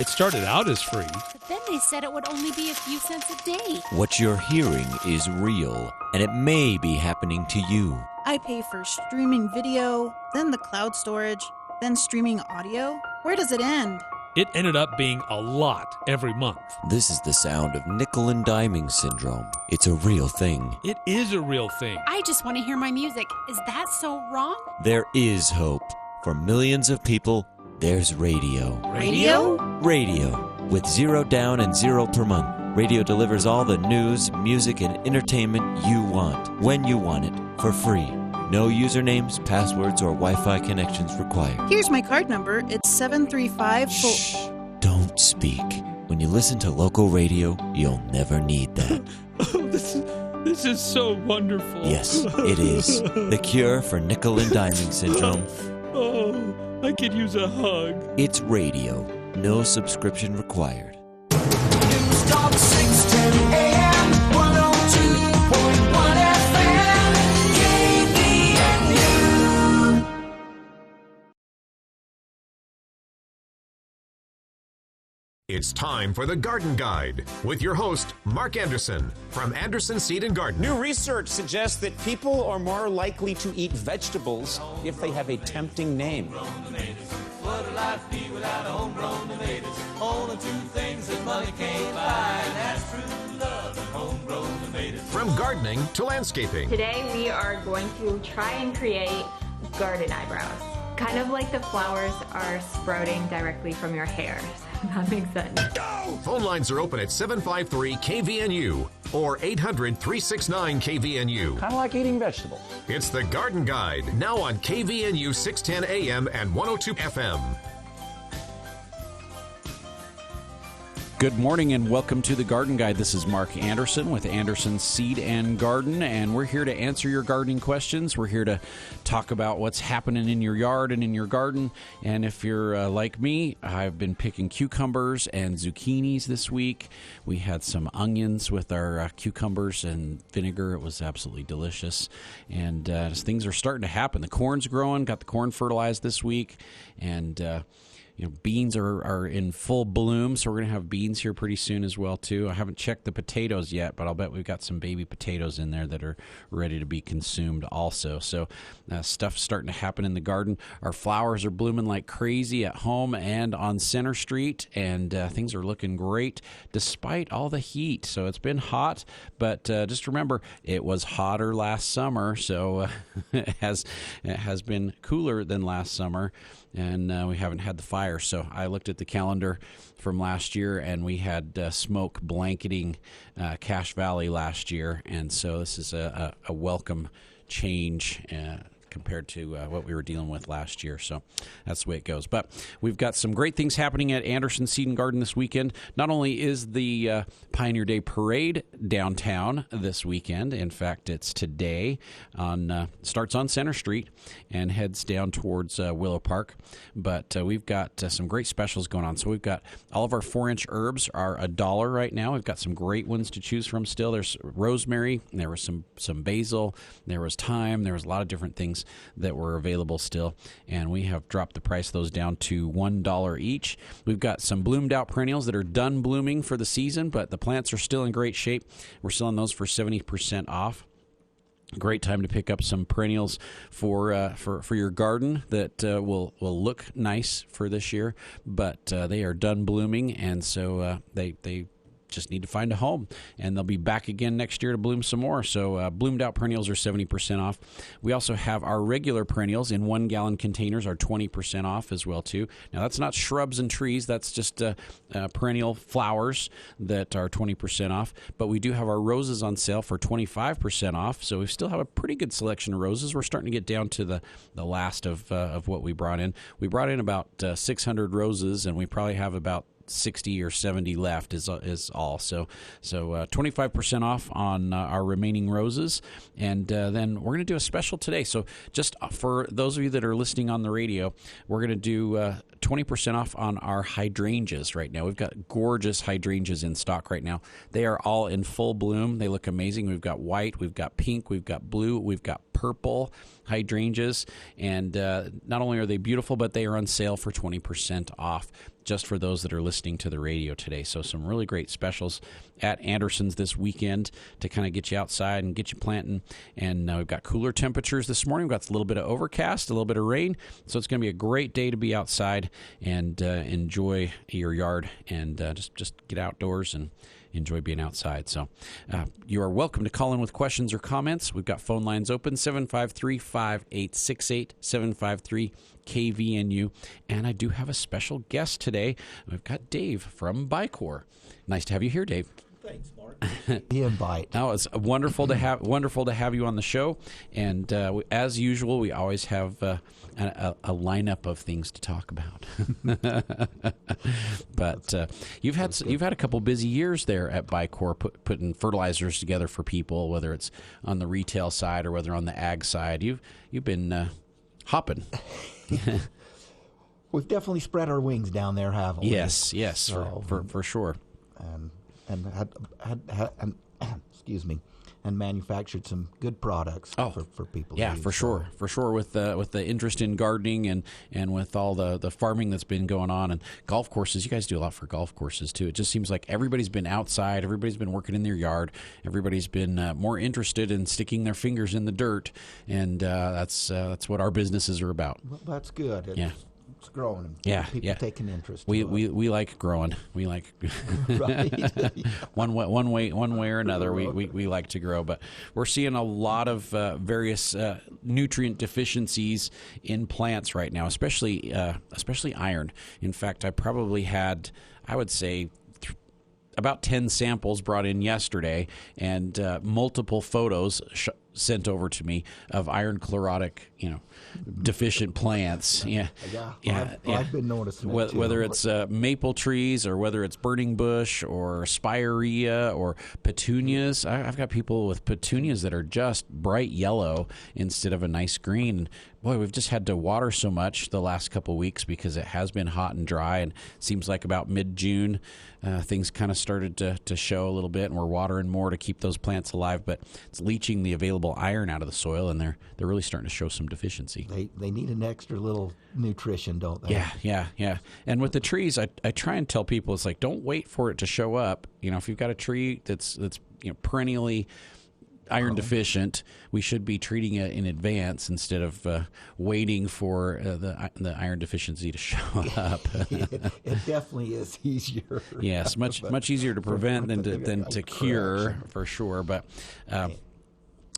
It started out as free. But then they said it would only be a few cents a day. What you're hearing is real, and it may be happening to you. I pay for streaming video, then the cloud storage, then streaming audio. Where does it end? It ended up being a lot every month. This is the sound of nickel and diming syndrome. It's a real thing. It is a real thing. I just want to hear my music. Is that so wrong? There is hope. For millions of people, there's radio. Radio? Radio. With 0 down and 0 per month. Radio delivers all the news, music, and entertainment you want, when you want it, for free. No usernames, passwords, or Wi-Fi connections required. Here's my card number. It's 735... Shh! Don't speak. When you listen to local radio, you'll never need that. Oh, this is so wonderful. Yes, it is. The cure for nickel and diming syndrome. Oh, I could use a hug. It's radio. No subscription required. News Talk 610 AM, 102.1 FM, KVNU. It's time for the Garden Guide with your host, Mark Anderson from Anderson Seed and Garden. New research suggests that people are more likely to eat vegetables if they have a tempting name. What would life be without homegrown tomatoes? Only two things that money can't buy, and that's true love and homegrown tomatoes. From gardening to landscaping. Today we are going to try and create garden eyebrows. Kind of like the flowers are sprouting directly from your hair. That makes sense. Phone lines are open at 753-KVNU or 800-369-KVNU. Kind of like eating vegetables. It's the Garden Guide, now on KVNU 610 AM and 102 FM. Good morning and welcome to the Garden Guide. This is Mark Anderson with Anderson Seed and Garden, and we're here to answer your gardening questions. We're here to talk about what's happening in your yard and in your garden. And if you're like me, I've been picking cucumbers and zucchinis this week. We had some onions with our cucumbers and vinegar. It was absolutely delicious. And things are starting to happen. The corn's growing, got the corn fertilized this week, and beans are in full bloom, so we're going to have beans here pretty soon as well, too. I haven't checked the potatoes yet, but I'll bet we've got some baby potatoes in there that are ready to be consumed also. So stuff's starting to happen in the garden. Our flowers are blooming like crazy at home and on Center Street, and things are looking great despite all the heat. So it's been hot, but just remember, it was hotter last summer, so it has been cooler than last summer. And we haven't had the fire. So I looked at the calendar from last year, and we had smoke blanketing Cache Valley last year. And so this is a welcome change compared to what we were dealing with last year. So that's the way it goes. But we've got some great things happening at Anderson Seed and Garden this weekend. Not only is the Pioneer Day Parade downtown this weekend, in fact, it's today, starts on Center Street and heads down towards Willow Park. But we've got some great specials going on. So we've got all of our 4-inch herbs are $1 right now. We've got some great ones to choose from still. There's rosemary, there was some basil, there was thyme, there was a lot of different things that were available still, and we have dropped the price of those down to $1 each. We've got some bloomed out perennials that are done blooming for the season, but the plants are still in great shape. We're selling those for 70% off. Great time to pick up some perennials for your garden that will look nice for this year, but they are done blooming, and so they just need to find a home, and they'll be back again next year to bloom some more. So bloomed out perennials are 70% off. We also have our regular perennials in 1-gallon containers are 20% off as well too. Now that's not shrubs and trees, that's just perennial flowers that are 20% off, but we do have our roses on sale for 25% off. So we still have a pretty good selection of roses. We're starting to get down to the last of what we brought in. We brought in about 600 roses, and we probably have about 60 or 70 left is all. So 25% off on our remaining roses. And then we're going to do a special today. So just for those of you that are listening on the radio, we're going to do 20% off on our hydrangeas right now. We've got gorgeous hydrangeas in stock right now. They are all in full bloom. They look amazing. We've got white, we've got pink, we've got blue, we've got purple, hydrangeas. And not only are they beautiful, but they are on sale for 20% off just for those that are listening to the radio today. So some really great specials at Anderson's this weekend to kind of get you outside and get you planting. And we've got cooler temperatures this morning. We've got a little bit of overcast, a little bit of rain. So it's going to be a great day to be outside and enjoy your yard and just get outdoors and enjoy being outside. So you are welcome to call in with questions or comments. We've got phone lines open, 753-5868, 753-KVNU. And I do have a special guest today. We've got Dave from Bicor. Nice to have you here, Dave. Thanks, Mark. The invite. No, it's wonderful to have you on the show. And as usual, we always have a lineup of things to talk about. But you've had a couple busy years there at Bicor, putting fertilizers together for people, whether it's on the retail side or whether on the ag side. You've been hopping. We've definitely spread our wings down there, haven't we? Yes, So, for sure. And had excuse me, and manufactured some good products for people. Yeah, to use. for sure. With the interest in gardening and with all the farming that's been going on and golf courses, you guys do a lot for golf courses too. It just seems like everybody's been outside, everybody's been working in their yard, everybody's been more interested in sticking their fingers in the dirt, and that's what our businesses are about. Well, that's good. It's growing. Yeah, people taking interest. We like growing. We like right. one way or another. We like to grow, but we're seeing a lot of various nutrient deficiencies in plants right now, especially iron. In fact, I probably had, I would say, about 10 samples brought in yesterday, and multiple photos sent over to me of iron chlorotic, deficient plants. I've been noticing it too. Whether it's maple trees or whether it's burning bush or spirea or petunias. I've got people with petunias that are just bright yellow instead of a nice green. Boy, we've just had to water so much the last couple of weeks because it has been hot and dry, and it seems like about mid-June things kind of started to show a little bit, and we're watering more to keep those plants alive, but it's leaching the available iron out of the soil, and they're really starting to show some deficiency. They need an extra little nutrition, don't they? Yeah. And with the trees, I try and tell people, it's like, don't wait for it to show up. If you've got a tree that's perennially iron deficient, we should be treating it in advance instead of waiting for the iron deficiency to show up. It definitely is easier. Yes, much easier to prevent than to cure, for sure. But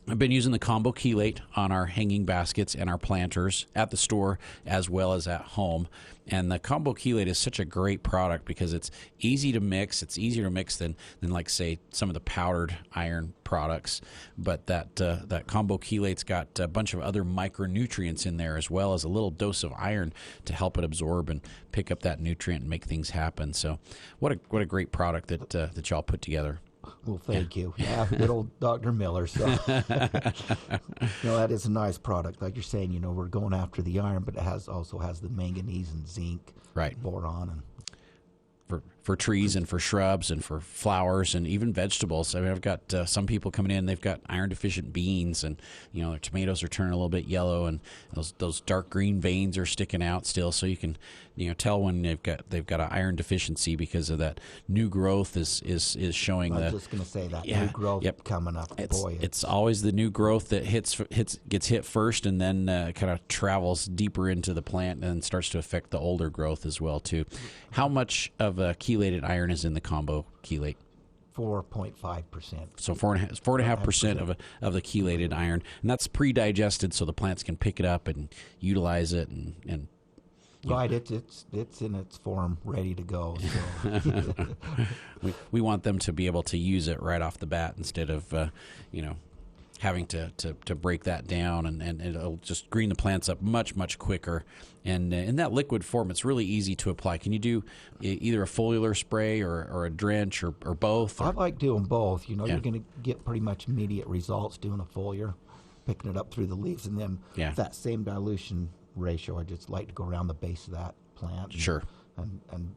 I've been using the combo chelate on our hanging baskets and our planters at the store as well as at home. And the combo chelate is such a great product because it's easy to mix. It's easier to mix than like, say, some of the powdered iron products. But that combo chelate's got a bunch of other micronutrients in there as well as a little dose of iron to help it absorb and pick up that nutrient and make things happen. So what a great product that y'all put together. Well, thank you. Yeah, good old Dr. Miller. So, that is a nice product. Like you're saying, we're going after the iron, but it also has the manganese and zinc, right, boron, and for trees and for shrubs and for flowers and even vegetables. I mean, I've got some people coming in, they've got iron deficient beans, and their tomatoes are turning a little bit yellow, and those dark green veins are sticking out still, so you can tell when they've got an iron deficiency because of that new growth is showing. I was just going to say that new growth coming up. It's always the new growth that gets hit first, and then kind of travels deeper into the plant and starts to affect the older growth as well too. How much of a chelated iron is in the combo chelate? 4.5%. So 4.5% of the chelated iron, and that's pre-digested, so the plants can pick it up and utilize it and right, it's in its form, ready to go. So. we want them to be able to use it right off the bat instead of having to break that down, and it'll just green the plants up much quicker. And in that liquid form, it's really easy to apply. Can you do either a foliar spray or a drench or both? I like doing both. You're going to get pretty much immediate results doing a foliar, picking it up through the leaves, and then that same dilution ratio, I just like to go around the base of that plant. Sure. And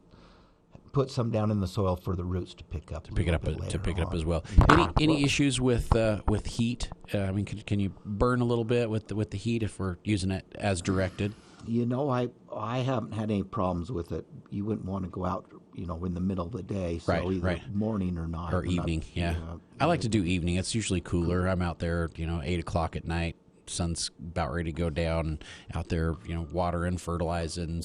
put some down in the soil for the roots to pick up. To pick it up as well. Yeah. Any issues with heat? I mean, can you burn a little bit with the heat if we're using it as directed? I haven't had any problems with it. You wouldn't want to go out, in the middle of the day, so either morning or not. Or evening, yeah. I like to do evening. It's usually cooler. I'm out there, 8 o'clock at night. Sun's about ready to go down, out there, watering, fertilizing,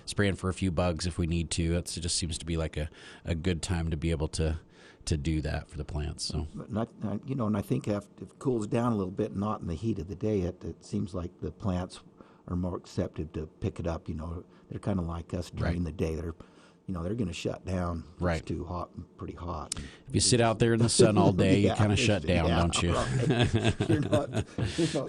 spraying for a few bugs if we need to. It just seems to be like a good time to be able to do that for the plants. So, and I think if it cools down a little bit, not in the heat of the day, it seems like the plants are more accepted to pick it up. They're kind of like us during the day. They're going to shut down. Right. It's too hot, pretty hot. If you sit out there in the sun all day, you kind of shut down, don't you? Right. You're not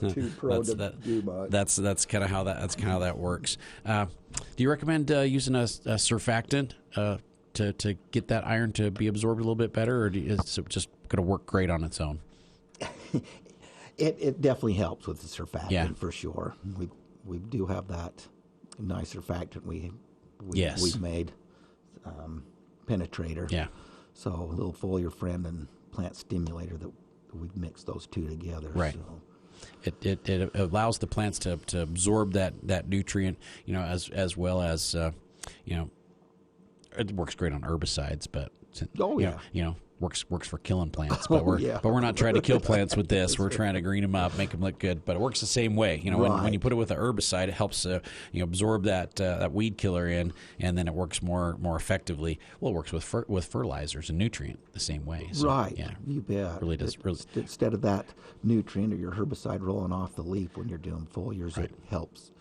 too prone to do much. That's kind of how that works. Do you recommend using a surfactant to get that iron to be absorbed a little bit better, or is it just going to work great on its own? It definitely helps with the surfactant for sure. We do have that nice surfactant we've made. Penetrator. Yeah. So a little foliar friend and plant stimulator that we mix those two together. Right. So. It allows the plants to absorb that nutrient, as well as it works great on herbicides, but works for killing plants. But we're not trying to kill plants with this. We're trying to green them up, make them look good. But it works the same way. When you put it with an herbicide, it helps absorb that weed killer in, and then it works more effectively. Well, it works with fertilizers and nutrient the same way. So, right. Yeah. You bet. Really does. Instead of that nutrient or your herbicide rolling off the leaf when you're doing foliars, it helps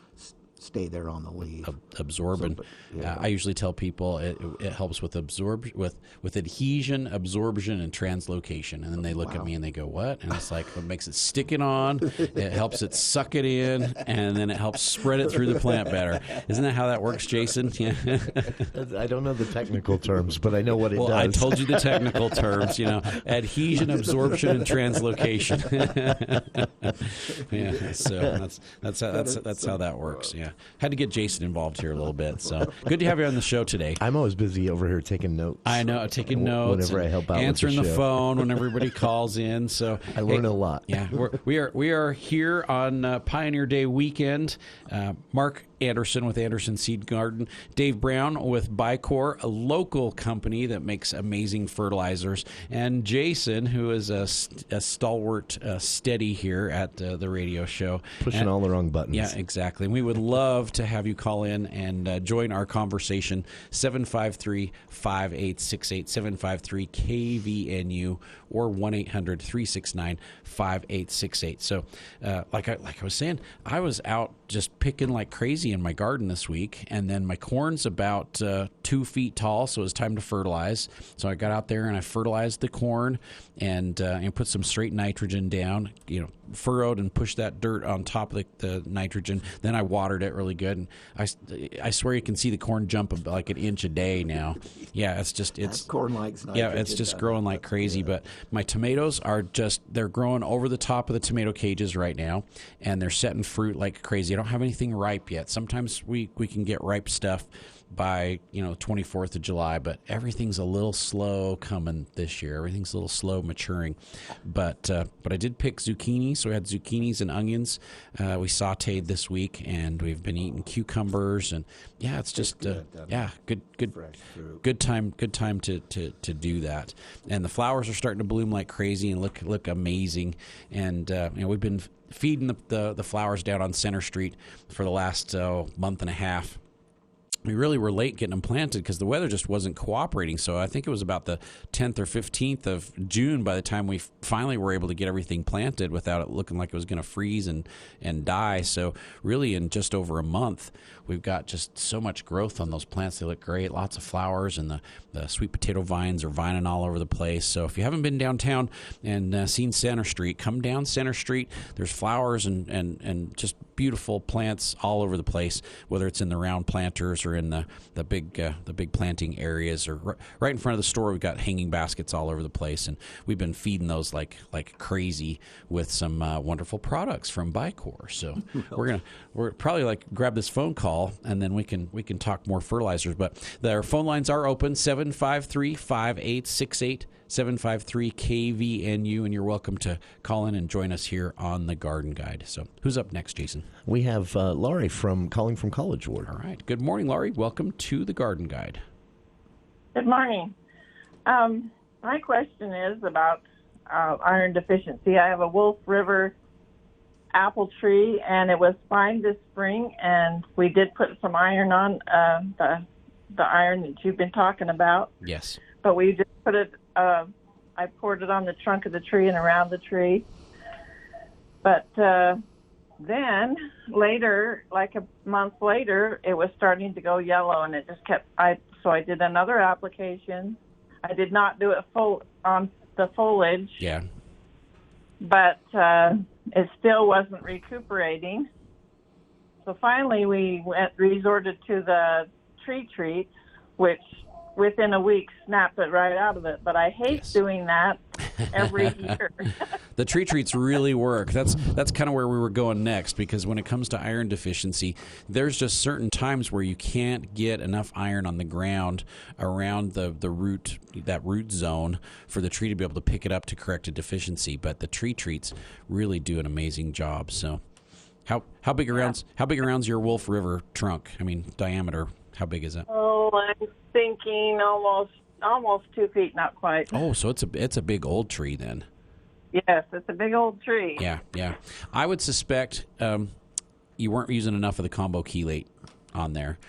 stay there on the leaf. Absorb. I usually tell people it helps with with adhesion, absorption, and translocation. And then they look at me and they go, "What?" And it's like, it makes it stick it on. It helps it suck it in, and then it helps spread it through the plant better. Isn't that how that works, Jason? Yeah. I don't know the technical terms, but I know what it does. I told you the technical terms. Adhesion, absorption, and translocation. Yeah. So that's how that works. Yeah. Had to get Jason involved here a little bit. So good to have you on the show today. I'm always busy over here taking notes. I know, taking notes. Whenever I help out answering with the phone when everybody calls in. So I learn a lot. Yeah, we are here on Pioneer Day weekend. Mark Anderson with Anderson Seed Garden, Dave Brown with Bicor, a local company that makes amazing fertilizers, and Jason, who is a stalwart steady here at the radio show. Pushing all the wrong buttons. Yeah, exactly. And we would love to have you call in and join our conversation, 753-5868, 753-KVNU, or 1-800-369-5868. So like I was saying, I was out just picking like crazy in my garden this week, and then my corn's about 2 feet tall, so it was time to fertilize. So I got out there and I fertilized the corn and put some straight nitrogen down, furrowed and pushed that dirt on top of the nitrogen. Then I watered it really good, and I swear you can see the corn jump like an inch a day now. Yeah, it's corn likes nitrogen. Yeah, it's just growing like crazy. Yeah. But my tomatoes they're growing over the top of the tomato cages right now, and they're setting fruit like crazy. I don't have anything ripe yet. Sometimes we can get ripe stuff by 24th of July, but everything's a little slow coming this year. Everything's a little slow maturing, but I did pick zucchini, so we had zucchinis and onions we sautéed this week, and we've been eating cucumbers, and it's just good time to do that. And the flowers are starting to bloom like crazy and look amazing, and we've been feeding the flowers down on Center Street for the last month and a half. We really were late getting them planted because the weather just wasn't cooperating. So I think it was about the 10th or 15th of June by the time we finally were able to get everything planted without it looking like it was going to freeze and die. So really in just over a month, we've got just so much growth on those plants. They look great, lots of flowers, and the sweet potato vines are vining all over the place. So if you haven't been downtown and seen Center Street, come down Center Street. There's flowers and just beautiful plants all over the place, whether it's in the round planters or are in the big planting areas, or right in front of the store. We've got hanging baskets all over the place, and we've been feeding those like crazy with some wonderful products from Bicor. So we're probably grab this phone call, and then we can talk more fertilizers. But our phone lines are open, 753-5868, 753-KVNU, and you're welcome to call in and join us here on the Garden Guide. So who's up next, Jason? We have Laurie calling from College Ward. All right. Good morning, Laurie. Welcome to the Garden Guide. Good morning. My question is about iron deficiency. I have a Wolf River apple tree, and it was fine this spring, and we did put some iron on the iron that you've been talking about. Yes. But we just put it, I poured it on the trunk of the tree and around the tree. But then later, like a month later, it was starting to go yellow, and it just kept, so I did another application. I did not do it full on the foliage. Yeah. But it still wasn't recuperating. So finally we resorted to the tree treats, which within a week snapped it right out of it. But I hate doing that every year. The tree treats really work. That's kind of where we were going next, because when it comes to iron deficiency, there's just certain times where you can't get enough iron on the ground around the root, that root zone, for the tree to be able to pick it up to correct a deficiency. But the tree treats really do an amazing job. So how big around's your Wolf River trunk? I mean, diameter, how big is it? Oh, I'm thinking almost 2 feet, not quite. Oh, so it's a big old tree then. Yes, it's a big old tree. Yeah. I would suspect you weren't using enough of the combo chelate on there.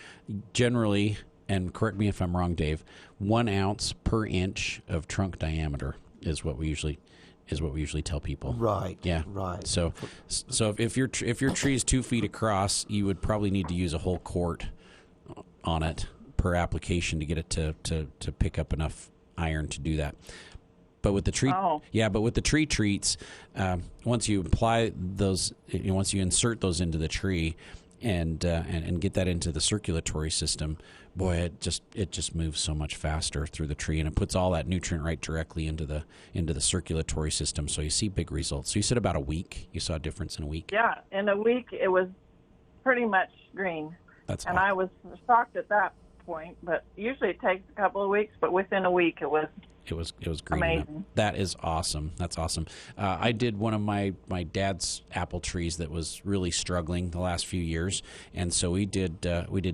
Generally, and correct me if I'm wrong, Dave, 1 ounce per inch of trunk diameter is what we usually tell people. Right. Yeah. Right. So if your tree is 2 feet across, you would probably need to use a whole quart on it per application to get it to pick up enough iron to do that. But with the tree, but with the tree treats, once you apply those, once you insert those into the tree, and get that into the circulatory system, boy, it just moves so much faster through the tree, and it puts all that nutrient right directly into the circulatory system. So you see big results. So you said about a week. You saw a difference in a week. Yeah, in a week it was pretty much green. That's and I was shocked at that point. But usually it takes a couple of weeks. But within a week it was. It was green. Amazing. That is awesome. That's awesome. I did one of my dad's apple trees that was really struggling the last few years, and so we did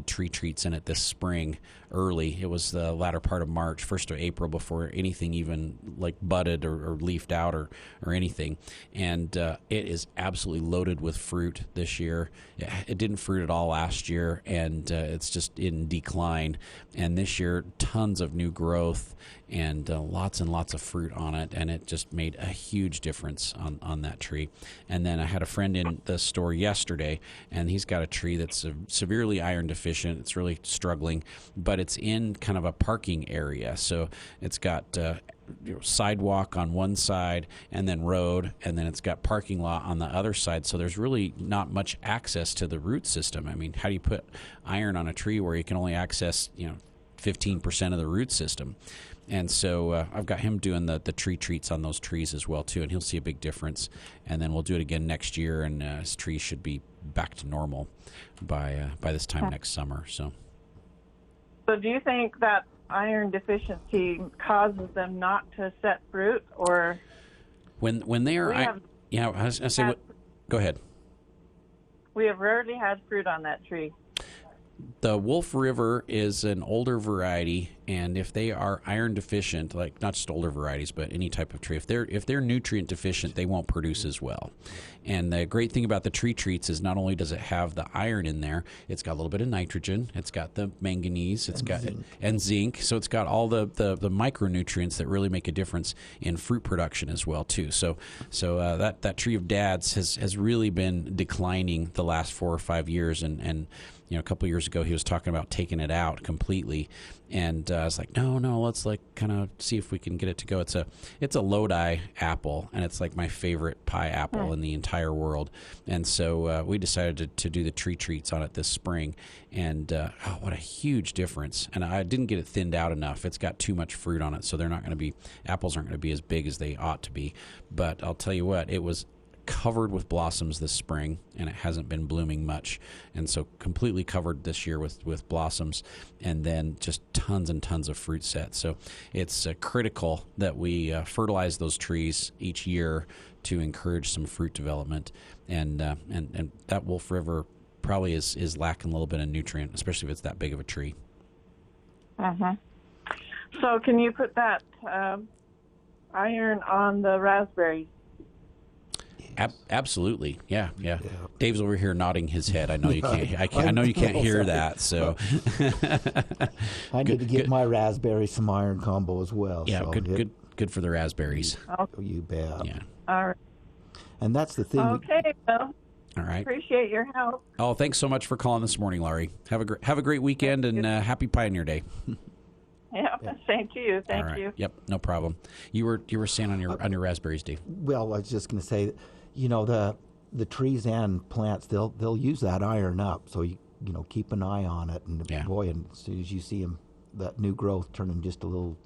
tree treats in it this spring early. It was the latter part of March, 1st of April, before anything even like budded or leafed out or anything. And it is absolutely loaded with fruit this year. It didn't fruit at all last year, and it's just in decline. And this year, tons of new growth and lots and lots of fruit on it, and it just made a huge difference on that tree. And then I had a friend in the store yesterday, and he's got a tree that's severely iron deficient. It's really struggling, but it's in kind of a parking area, so it's got sidewalk on one side and then road, and then it's got parking lot on the other side, so there's really not much access to the root system. I mean, how do you put iron on a tree where you can only access 15% of the root system? And so I've got him doing the tree treats on those trees as well too, and he'll see a big difference. And then we'll do it again next year, and his trees should be back to normal by this time next summer. So do you think that iron deficiency causes them not to set fruit, or when they are? Go ahead. We have rarely had fruit on that tree. The Wolf River is an older variety, and if they are iron deficient, like not just older varieties, but any type of tree, if they're nutrient deficient, they won't produce as well. And the great thing about the tree treats is not only does it have the iron in there, it's got a little bit of nitrogen, it's got the manganese, and zinc. So it's got all the micronutrients that really make a difference in fruit production as well too. So that tree of Dad's has really been declining the last 4 or 5 years, and a couple of years ago he was talking about taking it out completely, And I was like, no, let's like kind of see if we can get it to go. It's a Lodi apple, and it's like my favorite pie apple in the entire world. And so we decided to do the tree treats on it this spring. And what a huge difference. And I didn't get it thinned out enough. It's got too much fruit on it, so apples aren't going to be as big as they ought to be. But I'll tell you what, it was covered with blossoms this spring, and it hasn't been blooming much, and so completely covered this year with blossoms, and then just tons and tons of fruit set. So it's critical that we fertilize those trees each year to encourage some fruit development, and that Wolf River probably is lacking a little bit of nutrient, especially if it's that big of a tree. So can you put that iron on the raspberries? Absolutely, yeah. Dave's over here nodding his head. I know you can't. I know you can't hear that. So I need to give my raspberries some iron combo as well. Yeah, so good for the raspberries. Oh, you bet. Yeah. All right. And that's the thing. Okay, well, all right. Appreciate your help. Oh, thanks so much for calling this morning, Laurie. Have a great weekend, and happy Pioneer Day. Yeah, same to you. Thank you. Yep, no problem. You were saying on your raspberries, Dave. Well, I was just going to say, the trees and plants, they'll use that iron up. So you keep an eye on it, and boy, and as soon as you see them, that new growth turning just a little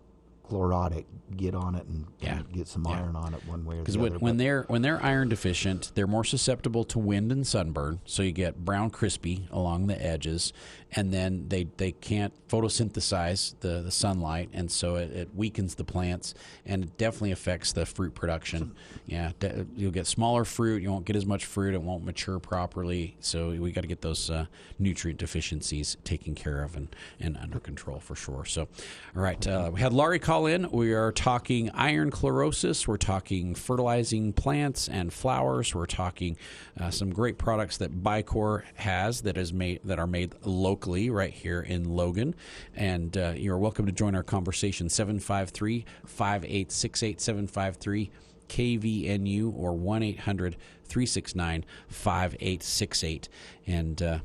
chlorotic, get on it and get some iron on it one way or the other. Because when they're iron deficient, they're more susceptible to wind and sunburn. So you get brown crispy along the edges, and then they can't photosynthesize the sunlight, and so it weakens the plants, and it definitely affects the fruit production. Yeah, you'll get smaller fruit. You won't get as much fruit. It won't mature properly. So we got to get those nutrient deficiencies taken care of and under control for sure. So, all right, we had Laurie call in. We are talking iron chlorosis. We're talking fertilizing plants and flowers. We're talking some great products that Bicor has that are made locally right here in Logan. And you're welcome to join our conversation. 753-5868, 753 KVNU, or 1-800-369-5868. And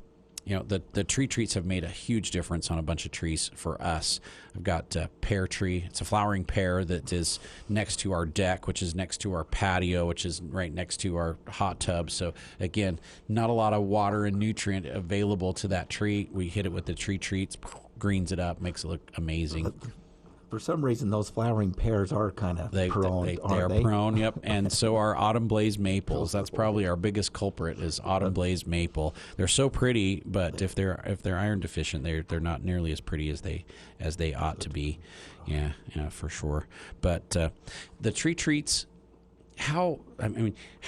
the tree treats have made a huge difference on a bunch of trees for us. I've got a pear tree. It's a flowering pear that is next to our deck, which is next to our patio, which is right next to our hot tub. So, again, not a lot of water and nutrient available to that tree. We hit it with the tree treats, greens it up, makes it look amazing. For some reason, those flowering pears are kind of prone. They are prone, yep. And so are autumn blaze maples. That's probably our biggest culprit is autumn blaze maple. They're so pretty, but if they're iron deficient, they're not nearly as pretty as they ought to be. Yeah, for sure. But the tree treats, how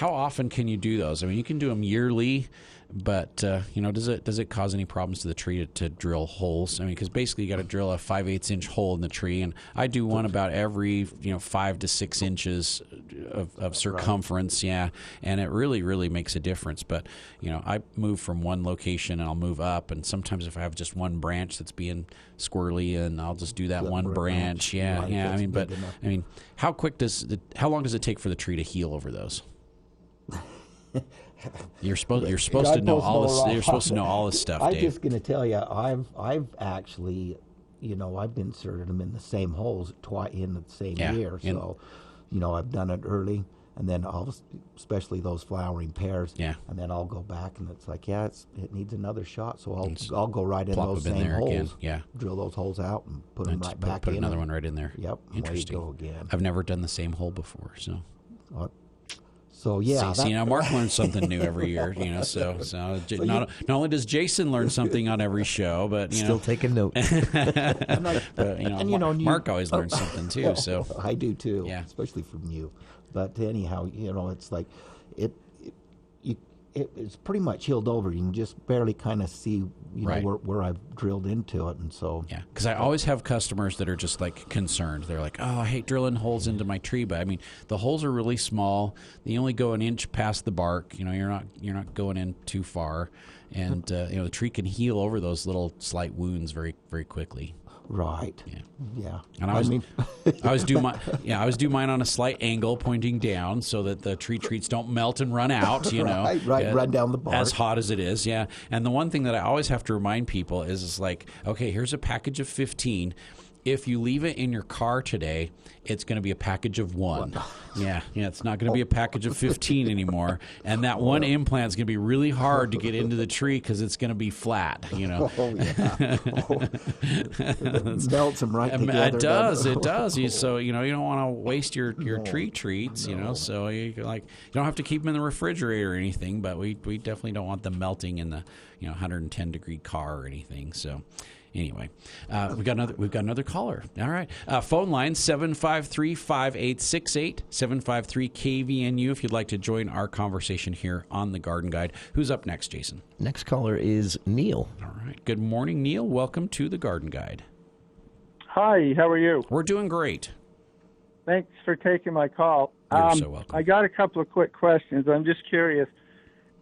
often can you do those? I mean, you can do them yearly. But does it cause any problems to the tree to drill holes? I mean, because basically you got to drill a 5/8 inch hole in the tree, and I do one about every 5 to 6 inches of circumference. Yeah, and it really makes a difference. But I move from one location and I'll move up, and sometimes if I have just one branch that's being squirrely, and I'll just do that one branch. Yeah. I mean, how long does it take for the tree to heal over those? You're supposed to know all this. You're supposed to know all this stuff, Dave. I'm just going to tell you, I've actually, I've inserted them in the same holes in the same year. So, I've done it early, and then especially those flowering pears. Yeah. And then I'll go back, and it's like, it needs another shot. So I'll go right in those same holes. Again. Yeah. Drill those holes out and put them right back in. Put another one right in there. Yep. Interesting. Way to go again. I've never done the same hole before, so. So yeah, see now Mark learns something new every year, So not only does Jason learn something on every show, but still taking notes. Mark always learns something too. So I do too, especially from you. But anyhow, it's like it's pretty much healed over. You can just barely kind of see, where I've drilled into it, and so because I always have customers that are just like concerned. They're like, "Oh, I hate drilling holes into my tree," but I mean, the holes are really small. They only go an inch past the bark. You're not going in too far, and the tree can heal over those little slight wounds very very quickly. Right. Yeah. And I always do mine on a slight angle, pointing down, so that the tree treats don't melt and run out. Run down the bark. As hot as it is, yeah. And the one thing that I always have to remind people is like, okay, here's a package of 15. If you leave it in your car today, it's going to be a package of 1. Yeah, it's not going to be a package of 15 anymore. And that one implant is going to be really hard to get into the tree because it's going to be flat, Melts them right together. It does. So, you don't want to waste your tree treats, so you don't have to keep them in the refrigerator or anything, but we definitely don't want them melting in the, 110-degree car or anything, so... Anyway, we've got another caller. All right. Phone line 753-5868, 753-KVNU if you'd like to join our conversation here on The Garden Guide. Who's up next, Jason? Next caller is Neil. All right. Good morning, Neil. Welcome to The Garden Guide. Hi, how are you? We're doing great. Thanks for taking my call. You're so welcome. I got a couple of quick questions. I'm just curious.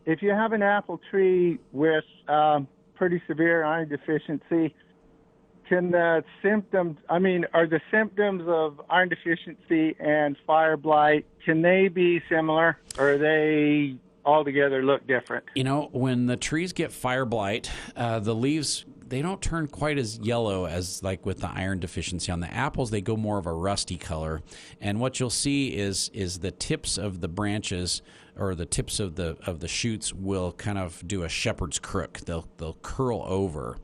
If you have an apple tree with pretty severe iron deficiency, are the symptoms of iron deficiency and fire blight, can they be similar, or are they altogether look different? When the trees get fire blight, the leaves, they don't turn quite as yellow as like with the iron deficiency. On the apples, they go more of a rusty color. And what you'll see is the tips of the branches or the tips of the shoots will kind of do a shepherd's crook. They'll curl over.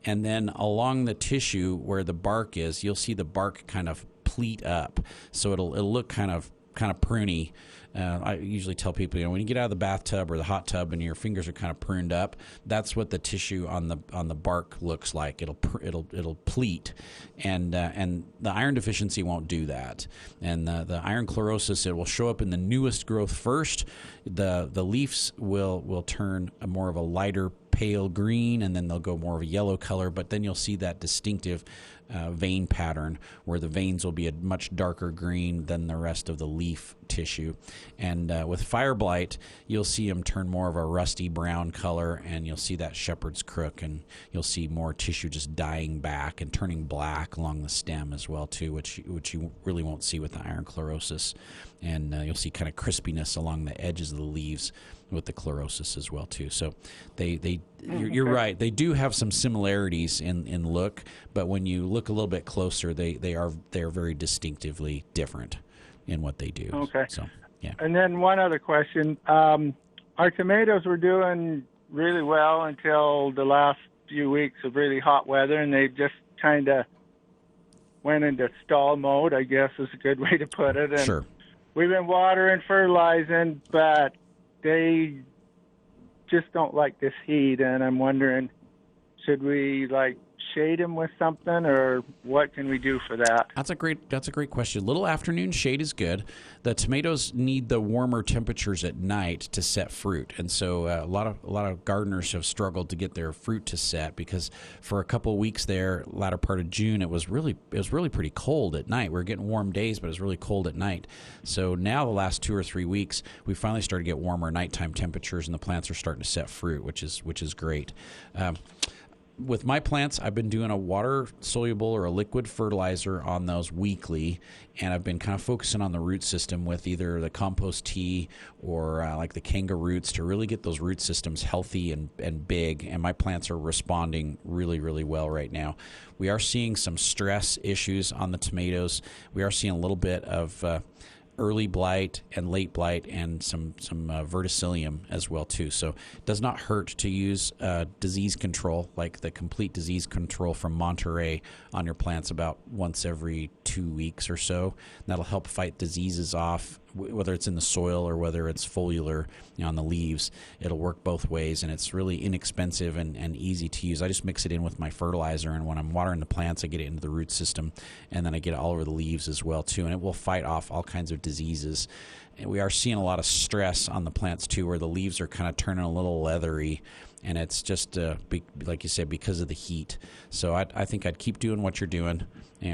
And then along the tissue where the bark is, you'll see the bark kind of pleat up. So it'll look kind of pruny. I usually tell people, when you get out of the bathtub or the hot tub and your fingers are kind of pruned up, that's what the tissue on the bark looks like. It'll pleat, and the iron deficiency won't do that. And the iron chlorosis, it will show up in the newest growth first. The leaves will turn more of a lighter pale green, and then they'll go more of a yellow color, but then you'll see that distinctive vein pattern where the veins will be a much darker green than the rest of the leaf tissue. And with fire blight, you'll see them turn more of a rusty brown color, and you'll see that shepherd's crook, and you'll see more tissue just dying back and turning black along the stem as well too, which you really won't see with the iron chlorosis. And you'll see kind of crispiness along the edges of the leaves with the chlorosis as well too. So you're right. They do have some similarities in look, but when you look a little bit closer, they are very distinctively different in what they do. Okay. So yeah. And then one other question. Our tomatoes were doing really well until the last few weeks of really hot weather, and they just kind of went into stall mode, I guess is a good way to put it. And sure. We've been watering, fertilizing, but they just don't like this heat, and I'm wondering, should we shade them with something, or what can we do for that? That's a great question. Little afternoon shade is good. The tomatoes need the warmer temperatures at night to set fruit, and so a lot of gardeners have struggled to get their fruit to set because for a couple of weeks there, latter part of June, it was really pretty cold at night. We were getting warm days, but it was really cold at night. So now the last 2 or 3 weeks, we finally started to get warmer nighttime temperatures, and the plants are starting to set fruit, which is great. With my plants, I've been doing a water-soluble or a liquid fertilizer on those weekly, and I've been kind of focusing on the root system with either the compost tea or like the Kanga roots to really get those root systems healthy and big, and my plants are responding really, really well right now. We are seeing some stress issues on the tomatoes. We are seeing a little bit of early blight and late blight and some verticillium as well too. So it does not hurt to use disease control, like the complete disease control from Monterey on your plants about once every 2 weeks or so. And that'll help fight diseases off, whether it's in the soil or whether it's foliar on the leaves. It'll work both ways, and it's really inexpensive and easy to use. I just mix it in with my fertilizer, and when I'm watering the plants, I get it into the root system, and then I get it all over the leaves as well too, and it will fight off all kinds of diseases. And we are seeing a lot of stress on the plants too, where the leaves are kind of turning a little leathery, and it's just like you said, because of the heat. So I think I'd keep doing what you're doing,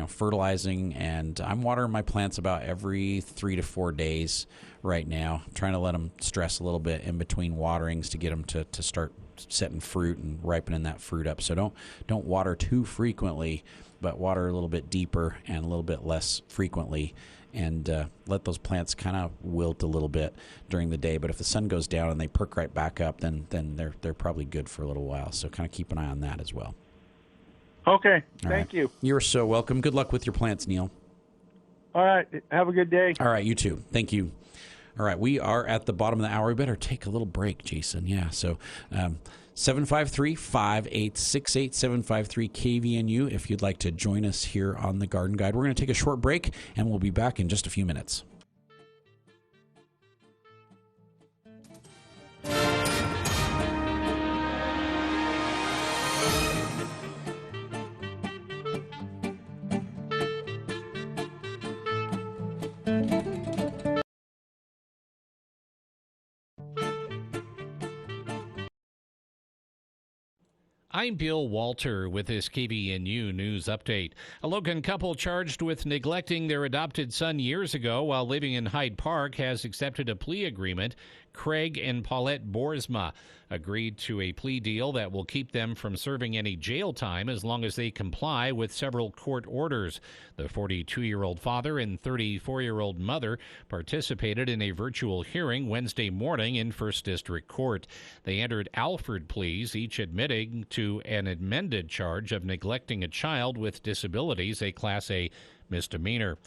fertilizing, and I'm watering my plants about every 3 to 4 days right now, trying to let them stress a little bit in between waterings to get them to start setting fruit and ripening that fruit up. So don't water too frequently but water a little bit deeper and a little bit less frequently, and let those plants kind of wilt a little bit during the day. But if the sun goes down and they perk right back up, then they're probably good for a little while. So kind of keep an eye on that as well. Okay. All Thank right. you. You're so welcome. Good luck with your plants, Neil. All right. Have a good day. All right. You too. Thank you. All right. We are at the bottom of the hour. We better take a little break, Jason. Yeah. So 753-5868, 753-KVNU if you'd like to join us here on the Garden Guide. We're going to take a short break, and we'll be back in just a few minutes. I'm Bill Walter with this KVNU News Update. A Logan couple charged with neglecting their adopted son years ago while living in Hyde Park has accepted a plea agreement. Craig and Paulette Boersma agreed to a plea deal that will keep them from serving any jail time as long as they comply with several court orders. The 42-year-old father and 34-year-old mother participated in a virtual hearing Wednesday morning in First District Court. They entered Alford pleas, each admitting to an amended charge of neglecting a child with disabilities, a Class A misdemeanor.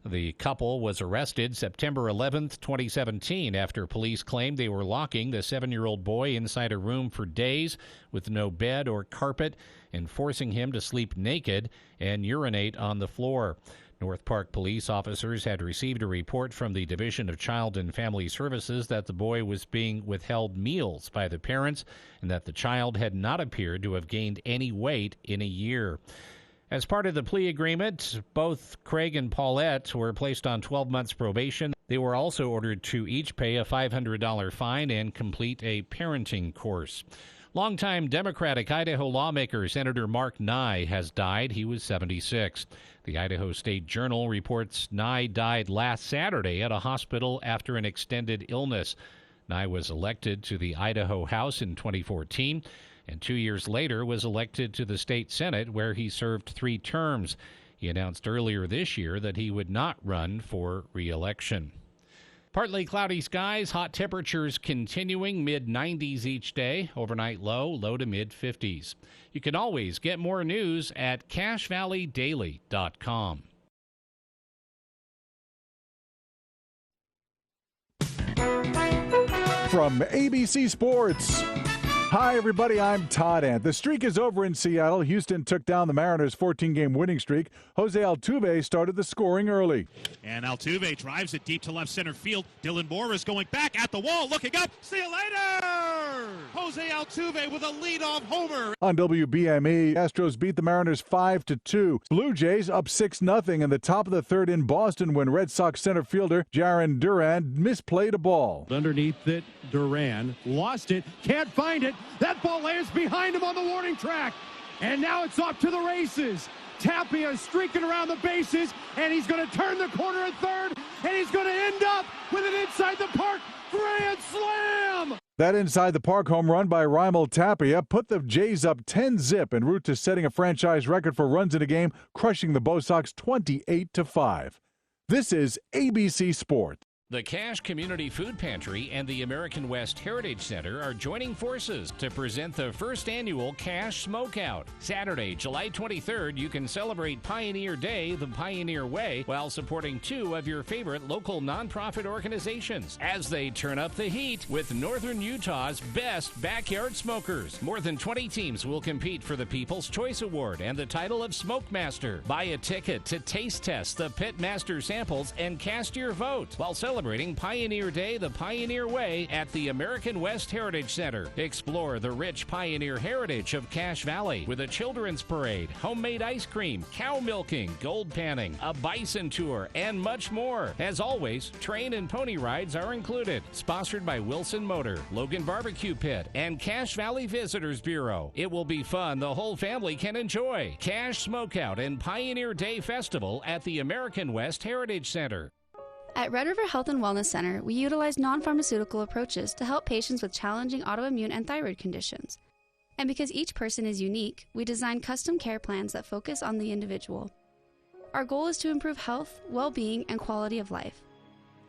The couple was arrested September 11th, 2017, after police claimed they were locking the 7-year-old boy inside a room for days with no bed or carpet and forcing him to sleep naked and urinate on the floor. North Park police officers had received a report from the Division of Child and Family Services that the boy was being withheld meals by the parents and that the child had not appeared to have gained any weight in a year. As part of the plea agreement, both Craig and Paulette were placed on 12 months probation. They were also ordered to each pay a $500 fine and complete a parenting course. Longtime Democratic Idaho lawmaker Senator Mark Nye has died. He was 76. The Idaho State Journal reports Nye died last Saturday at a hospital after an extended illness. Nye was elected to the Idaho House in 2014. And 2 years later was elected to the state Senate, where he served 3 terms. He announced earlier this year that he would not run for re-election. Partly cloudy skies, hot temperatures continuing, mid-90s each day. Overnight low to mid-50s. You can always get more news at CacheValleyDaily.com. From ABC Sports. Hi, everybody. I'm Todd Ant. The streak is over in Seattle. Houston took down the Mariners' 14-game winning streak. Jose Altuve started the scoring early. And Altuve drives it deep to left center field. Dylan Moore is going back at the wall, looking up. See you later! Jose Altuve with a leadoff homer. On WBME, Astros beat the Mariners 5-2. Blue Jays up 6-0 in the top of the third in Boston when Red Sox center fielder Jarren Duran misplayed a ball. Underneath it, Duran lost it, can't find it. That ball lands behind him on the warning track. And now it's off to the races. Tapia is streaking around the bases, and he's going to turn the corner at third, and he's going to end up with an inside the park grand slam. That inside the park home run by Raimel Tapia put the Jays up 10-zip en route to setting a franchise record for runs in a game, crushing the Bo Sox 28-5. This is ABC Sports. The Cache Community Food Pantry and the American West Heritage Center are joining forces to present the first annual Cache Smokeout. Saturday, July 23rd, you can celebrate Pioneer Day the Pioneer Way while supporting 2 of your favorite local nonprofit organizations as they turn up the heat with Northern Utah's best backyard smokers. More than 20 teams will compete for the People's Choice Award and the title of Smoke Master. Buy a ticket to taste test the Pit Master samples and cast your vote while celebrating Pioneer Day the Pioneer Way at the American West Heritage Center. Explore the rich pioneer heritage of Cache Valley with a children's parade, homemade ice cream, cow milking, gold panning, a bison tour, and much more. As always, train and pony rides are included. Sponsored by Wilson Motor, Logan Barbecue Pit, and Cache Valley Visitors Bureau. It will be fun the whole family can enjoy. Cache Smokeout and Pioneer Day Festival at the American West Heritage Center. At Red River Health and Wellness Center, we utilize non-pharmaceutical approaches to help patients with challenging autoimmune and thyroid conditions. And because each person is unique, we design custom care plans that focus on the individual. Our goal is to improve health, well-being, and quality of life.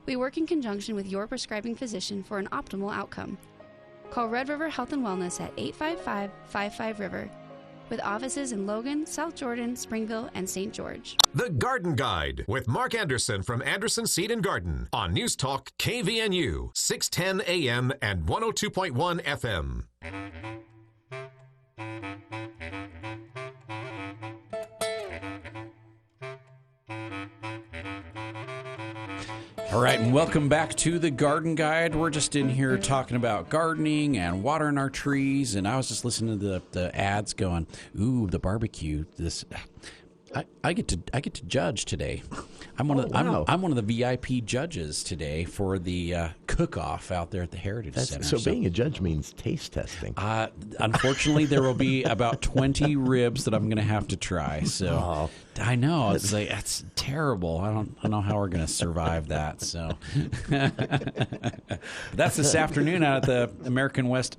We work in conjunction with your prescribing physician for an optimal outcome. Call Red River Health and Wellness at 855-55-RIVER, with offices in Logan, South Jordan, Springville, and St. George. The Garden Guide with Mark Anderson from Anderson Seed and Garden on News Talk KVNU, 610 AM and 102.1 FM. All right, and welcome back to the Garden Guide. We're just in here talking about gardening and watering our trees, and I was just listening to the ads going, ooh, the barbecue. This, I get to judge today. I'm one of the VIP judges today for the cook-off out there at the Heritage Center. So being a judge means taste testing. Unfortunately, there will be about 20 ribs that I'm going to have to try. So I know it's like that's terrible. I don't know how we're going to survive that. So that's this afternoon out at the American West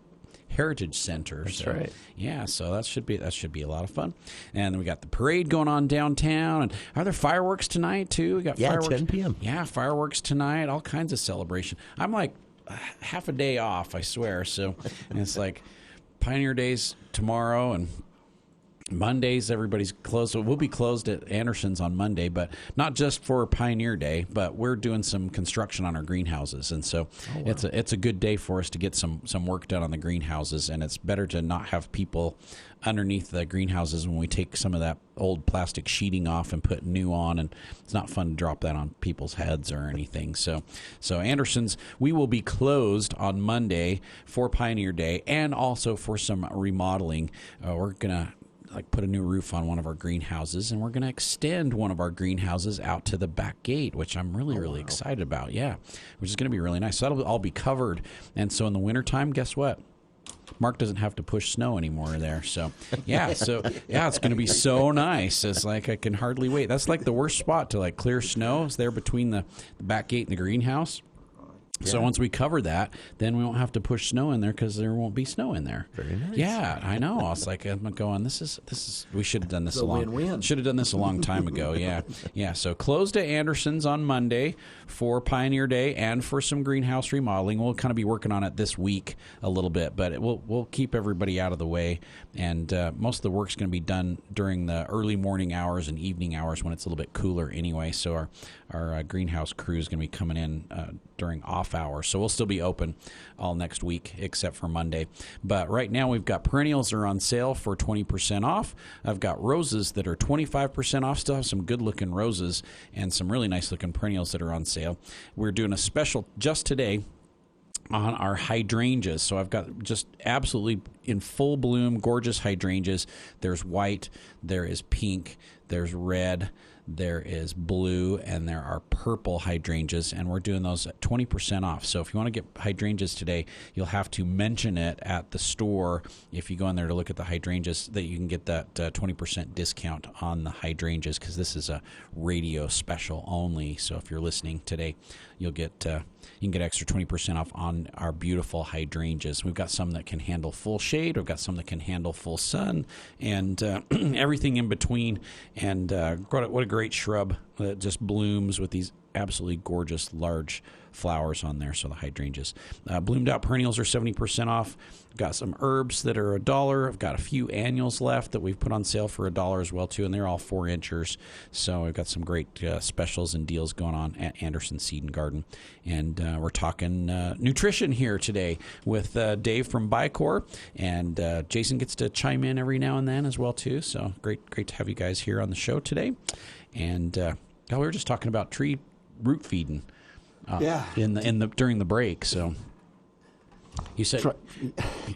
Heritage Center. That's right. Yeah, so that should be a lot of fun. And then we got the parade going on downtown. And are there fireworks tonight too? We got fireworks. 10 p.m. Yeah, fireworks tonight. All kinds of celebration. I'm like half a day off, I swear. So and it's like Pioneer Days tomorrow and Mondays, everybody's closed. So we'll be closed at Anderson's on Monday, but not just for Pioneer Day, but we're doing some construction on our greenhouses. And so it's a good day for us to get some work done on the greenhouses. And it's better to not have people underneath the greenhouses when we take some of that old plastic sheeting off and put new on. And it's not fun to drop that on people's heads or anything. So Anderson's, we will be closed on Monday for Pioneer Day and also for some remodeling. We're going to put a new roof on one of our greenhouses, and we're going to extend one of our greenhouses out to the back gate, which I'm really excited about. Yeah, which is going to be really nice. So that'll all be covered. And so in the wintertime, guess what? Mark doesn't have to push snow anymore there. So, it's going to be so nice. It's like I can hardly wait. That's like the worst spot to clear snow is there between the back gate and the greenhouse. Yeah. So once we cover that, then we won't have to push snow in there because there won't be snow in there. Very nice. Yeah, I know. I was like, I'm going. This is. We should have done this Should have done this a long time ago. Yeah. So closed at Anderson's on Monday for Pioneer Day and for some greenhouse remodeling. We'll kind of be working on it this week a little bit, but we'll keep everybody out of the way. And most of the work's going to be done during the early morning hours and evening hours when it's a little bit cooler anyway. So our greenhouse crew is going to be coming in during off hours. So we'll still be open all next week except for Monday. But right now we've got perennials that are on sale for 20% off. I've got roses that are 25% off. Still have some good-looking roses and some really nice-looking perennials that are on sale. We're doing a special just today on our hydrangeas. So I've got just absolutely in full bloom, gorgeous hydrangeas. There's white, there is pink, there's red, there is blue, and there are purple hydrangeas, and we're doing those at 20% off. So if you want to get hydrangeas today, you'll have to mention it at the store if you go in there to look at the hydrangeas, that you can get that 20% discount on the hydrangeas, because this is a radio special only. So if you're listening today, you can get extra 20% off on our beautiful hydrangeas. We've got some that can handle full shade. We've got some that can handle full sun, and everything in between. And what a great shrub that just blooms with these absolutely gorgeous large flowers on there. So the hydrangeas. Bloomed out perennials are 70% off. Got some herbs that are $1. I've got a few annuals left that we've put on sale for $1 as well too, and they're all 4-inchers. So we've got some great specials and deals going on at Anderson Seed and Garden. And we're talking nutrition here today with Dave from Bicor, and Jason gets to chime in every now and then as well too. So great to have you guys here on the show today. And we were just talking about tree root feeding. During the break. So you said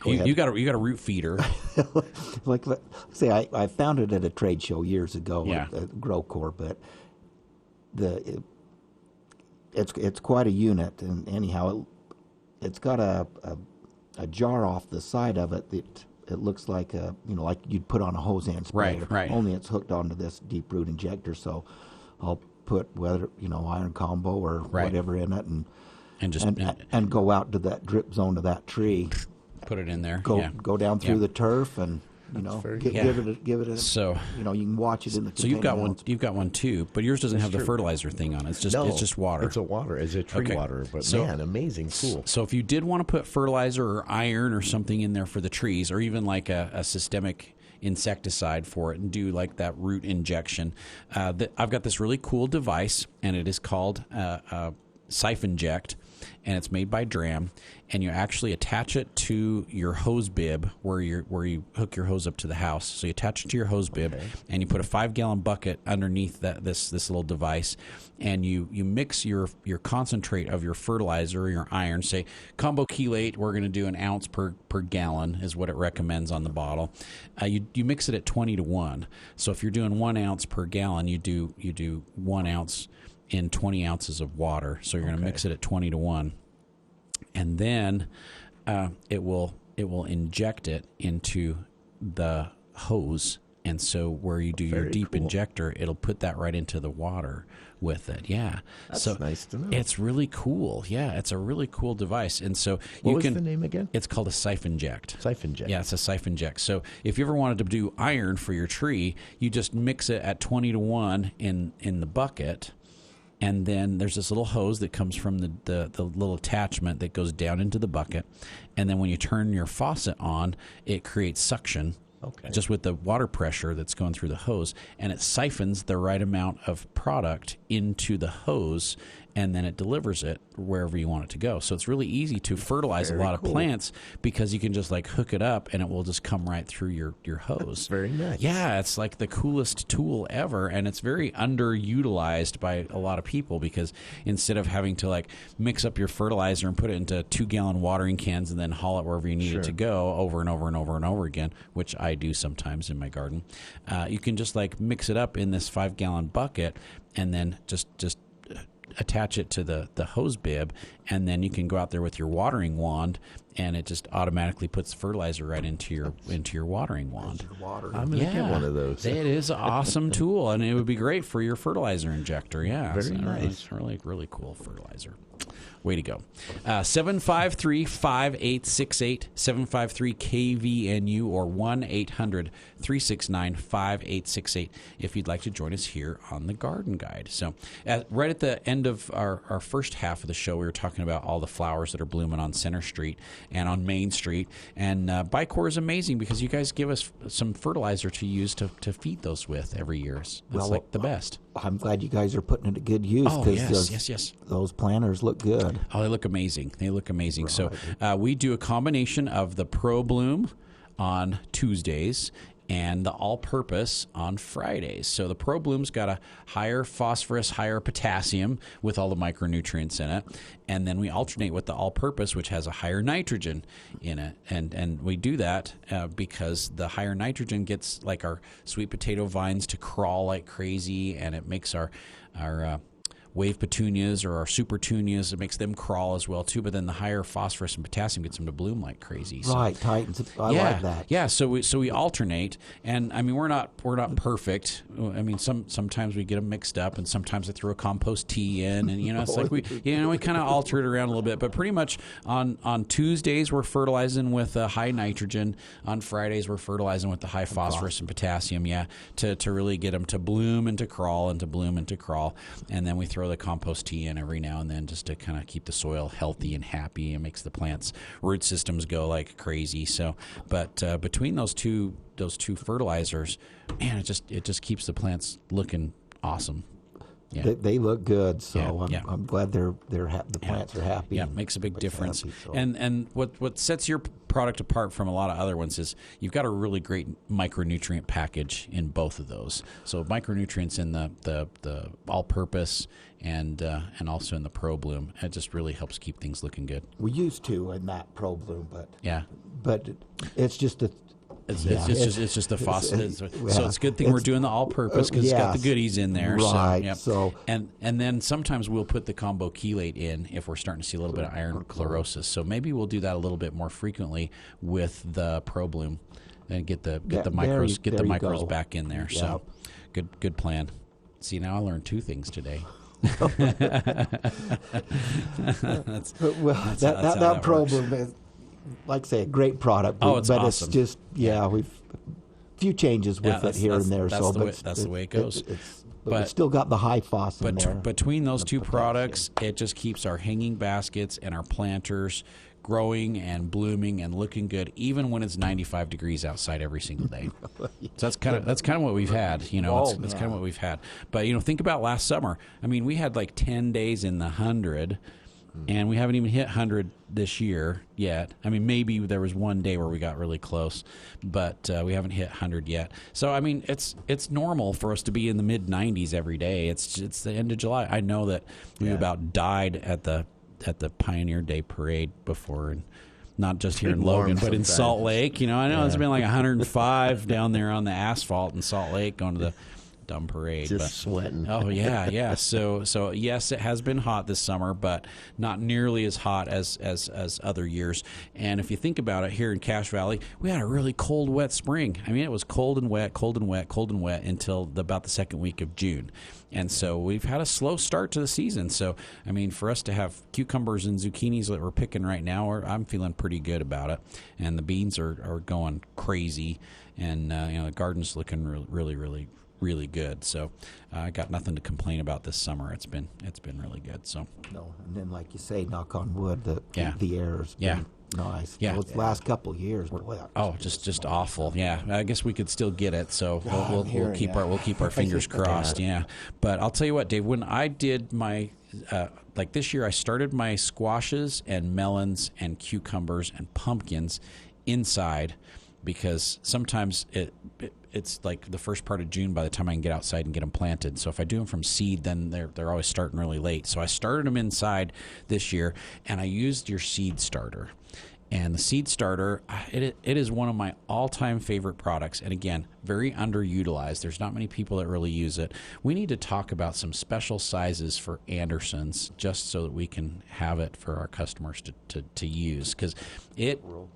you got a root feeder. I found it at a trade show years ago at GrowCorp, but it's quite a unit, and anyhow it's got a jar off the side of it that it looks like like you'd put on a hose end sprayer. Right. Only it's hooked onto this deep root injector. So I'll put whether iron combo or whatever in it, and go out to that drip zone of that tree, put it in there. Go down through the turf and give it a. So you can watch it in the. So you've got one. You've got one too, but yours doesn't have the fertilizer thing on it. It's just water. It's a tree water. But man, amazing tool. So if you did want to put fertilizer or iron or something in there for the trees, or even like a systemic insecticide for it, and do like that root injection, I've got this really cool device, and it is called Siphonject, and it's made by Dram, and you actually attach it to your hose bib where you hook your hose up to the house. So you attach it to your hose bib, and you put a 5-gallon bucket underneath this little device, and you mix your concentrate of your fertilizer or your iron. Say combo chelate, we're going to do 1 ounce per gallon is what it recommends on the bottle. You mix it at 20-1. So if you're doing 1 ounce per gallon, you do 1 ounce in 20 ounces of water. So you're going to mix it at 20-1, and then it will inject it into the hose. And so where you do your deep injector, it'll put that right into the water with it. Yeah. That's so nice to know. It's really cool. Yeah, it's a really cool device. And so what was the name again? It's called a Siphonject. Siphonject. Yeah, it's a Siphonject. So if you ever wanted to do iron for your tree, you just mix it at 20-1 in the bucket. And then there's this little hose that comes from the little attachment that goes down into the bucket. And then when you turn your faucet on, it creates suction just with the water pressure that's going through the hose. And it siphons the right amount of product into the hose, and then it delivers it wherever you want it to go. So it's really easy to fertilize a lot of plants because you can just like hook it up and it will just come right through your hose. That's very nice. Yeah, it's like the coolest tool ever, and it's very underutilized by a lot of people because instead of having to like mix up your fertilizer and put it into 2-gallon watering cans and then haul it wherever you need it to go over and over and over and over again, which I do sometimes in my garden, you can just like mix it up in this 5-gallon bucket and then just attach it to the hose bib, and then you can go out there with your watering wand, and it just automatically puts fertilizer right into your watering wand. I'm going to get one of those. It is an awesome tool, and it would be great for your fertilizer injector. Yeah, very nice. It's really cool fertilizer. Way to go. 753-5868, 753-KVNU, or 1-800-369-5868 if you'd like to join us here on the Garden Guide. So right at the end of our first half of the show, we were talking about all the flowers that are blooming on Center Street and on Main Street. And Bicor is amazing because you guys give us some fertilizer to use to feed those with every year. It's like the best. I'm glad you guys are putting it to good use because those planters look good. Oh, they look amazing. Right. So we do a combination of the Pro Bloom on Tuesdays and the all-purpose on Fridays. So the Pro Bloom's got a higher phosphorus, higher potassium with all the micronutrients in it. And then we alternate with the all-purpose, which has a higher nitrogen in it. And we do that because the higher nitrogen gets like our sweet potato vines to crawl like crazy, and it makes our wave petunias or our super petunias, it makes them crawl as well too. But then the higher phosphorus and potassium gets them to bloom like crazy. So, right, tightens. I like that. Yeah, so we alternate, and I mean we're not perfect. I mean sometimes we get them mixed up, and sometimes I throw a compost tea in, and it's like we kind of alter it around a little bit. But pretty much on Tuesdays we're fertilizing with high nitrogen. On Fridays we're fertilizing with the high phosphorus and potassium. Yeah, to really get them to bloom and to crawl and to bloom and to crawl, and then we throw the compost tea in every now and then just to kind of keep the soil healthy and happy, and makes the plants' root systems go like crazy. So, but between those two fertilizers, man, it just keeps the plants looking awesome. Yeah. They look good, so I'm glad the plants are happy. Yeah, it makes a big difference. Happy, so. And what sets your product apart from a lot of other ones is you've got a really great micronutrient package in both of those. So micronutrients in the all-purpose and also in the Pro Bloom. It just really helps keep things looking good. We used to in that Pro Bloom, but it's just a. It's just the phosphorus. So it's a good thing we're doing the all-purpose because it's got the goodies in there. Right. So and then sometimes we'll put the combo chelate in if we're starting to see a little bit of iron chlorosis. So maybe we'll do that a little bit more frequently with the Pro Bloom and get the micros back in there. Yeah. So good plan. See, now I learned 2 things today. That Pro Bloom is. like I say, a great product. It's but awesome. It's just we've a few changes with it here and there. That's the way it goes. But we've still got the high phos in there. Between those two products, it just keeps our hanging baskets and our planters growing and blooming and looking good, even when it's 95 degrees outside every single day. So that's kind of what we've had. That's kind of what we've had. But think about last summer. I mean, we had like 10 days in the 100. And we haven't even hit 100 this year yet. I mean, maybe there was one day where we got really close, but we haven't hit 100 yet. So, I mean, it's normal for us to be in the mid-90s every day. It's the end of July. I know that we about died at the Pioneer Day Parade before, and not just here in Logan, but in Salt Lake. I know it's been like 105 down there on the asphalt in Salt Lake going to the dumb parade. Sweating. Oh, yeah. So yes, it has been hot this summer, but not nearly as hot as other years. And if you think about it, here in Cache Valley, we had a really cold, wet spring. I mean, it was cold and wet until about the second week of June. And so we've had a slow start to the season. So, I mean, for us to have cucumbers and zucchinis that we're picking right now, I'm feeling pretty good about it. And the beans are going crazy. And, the garden's looking really, really, really good. So I got nothing to complain about this summer. It's been really good. So no, and then like you say, knock on wood, the air's been nice. Yeah. Well, the last couple of years, boy. Just awful. Yeah. I guess we could still get it. So we'll keep our fingers crossed. Yeah. But I'll tell you what, Dave, when I did my like this year, I started my squashes and melons and cucumbers and pumpkins inside, because sometimes it's like the first part of June by the time I can get outside and get them planted. So if I do them from seed, then they're always starting really late. So I started them inside this year, and I used your seed starter. And the seed starter, it is one of my all-time favorite products. And again, very underutilized. There's not many people that really use it. We need to talk about some special sizes for Andersons, just so that we can have it for our customers to use. Because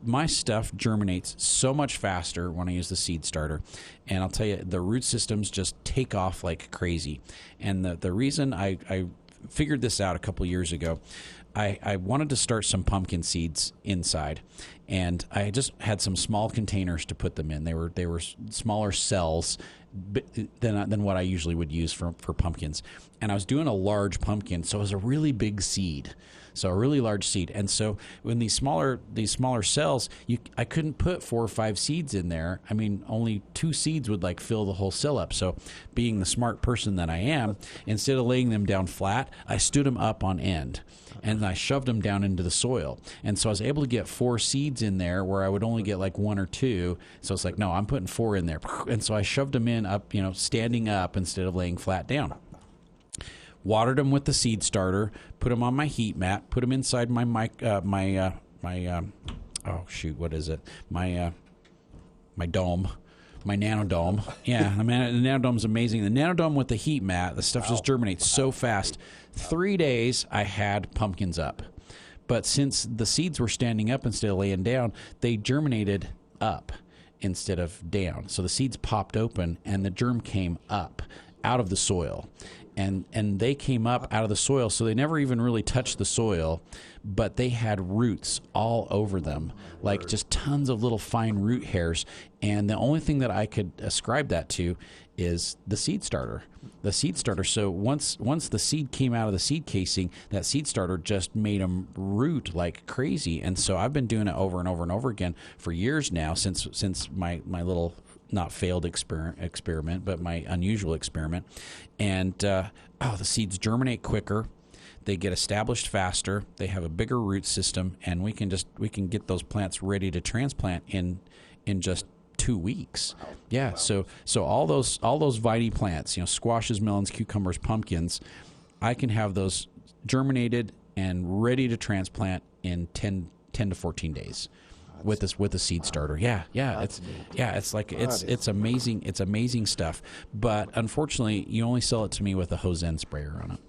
my stuff germinates so much faster when I use the seed starter. And I'll tell you, the root systems just take off like crazy. And the reason I figured this out a couple years ago, I wanted to start some pumpkin seeds inside, and I just had some small containers to put them in. They were smaller cells than what I usually would use for pumpkins. And I was doing a large pumpkin, so it was a really big seed. So a really large seed. And so when these smaller cells, I couldn't put 4 or 5 seeds in there. I mean, only 2 seeds would like fill the whole cell up. So being the smart person that I am, instead of laying them down flat, I stood them up on end. And I shoved them down into the soil. And so I was able to get 4 seeds in there where I would only get like 1 or 2. So it's like, no, I'm putting 4 in there. And so I shoved them in up, standing up instead of laying flat down. Watered them with the seed starter, put them on my heat mat, put them inside my dome. My nanodome. Yeah, the nanodome's amazing. The nanodome with the heat mat, the stuff just germinates so fast. 3 days, I had pumpkins up. But since the seeds were standing up instead of laying down, they germinated up instead of down. So the seeds popped open, and the germ came up out of the soil. And they came up out of the soil, so they never even really touched the soil, but they had roots all over them, like just tons of little fine root hairs. And the only thing that I could ascribe that to is the seed starter. The seed starter. So once the seed came out of the seed casing, that seed starter just made them root like crazy. And so I've been doing it over and over and over again for years now, since my little not failed experiment, but my unusual experiment. And the seeds germinate quicker, they get established faster, they have a bigger root system, and we can get those plants ready to transplant in just 2 weeks. Yeah, so all those viney plants, squashes, melons, cucumbers, pumpkins, I can have those germinated and ready to transplant in 10 to 14 days. With a seed starter. It's amazing. It's amazing stuff. But unfortunately, you only sell it to me with a Hosen sprayer on it.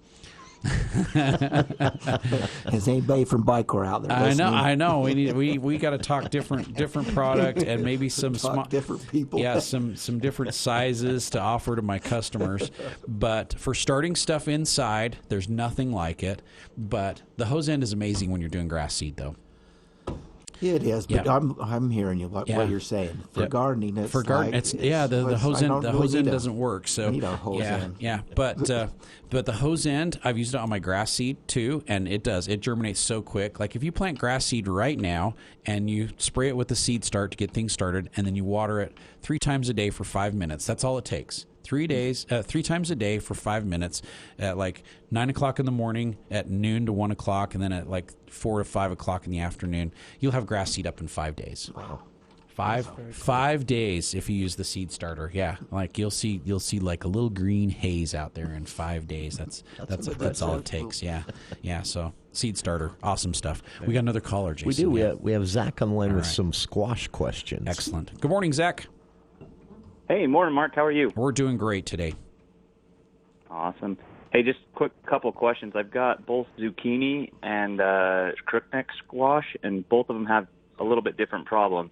Is anybody from Bicor out there listening? I know. We got to talk different product, and maybe some different people. Yeah, some different sizes to offer to my customers. But for starting stuff inside, there's nothing like it. But the Hosen is amazing when you're doing grass seed, though. It is, but I'm hearing you what you're saying. For gardening, it's for gardening, the hose end doesn't work. So need our hose end. Yeah, but the hose end, I've used it on my grass seed too, and it germinates so quick. Like if you plant grass seed right now and you spray it with the seed start to get things started, and then you water it 3 times a day for 5 minutes. That's all it takes. 3 times a day for 5 minutes at like 9 o'clock in the morning, at noon to 1 o'clock, and then at like 4 to 5 o'clock in the afternoon. You'll have grass seed up in 5 days. Wow. 5 days if you use the seed starter. Yeah, like you'll see like a little green haze out there in 5 days. That's all it takes. Yeah. So seed starter, awesome stuff. We got another caller, Jason. We do. We have Zach on the line with some squash questions. Excellent. Good morning, Zach. Hey, morning, Mark. How are you? We're doing great today. Awesome. Hey, just quick couple questions. I've got both zucchini and crookneck squash, and both of them have a little bit different problem.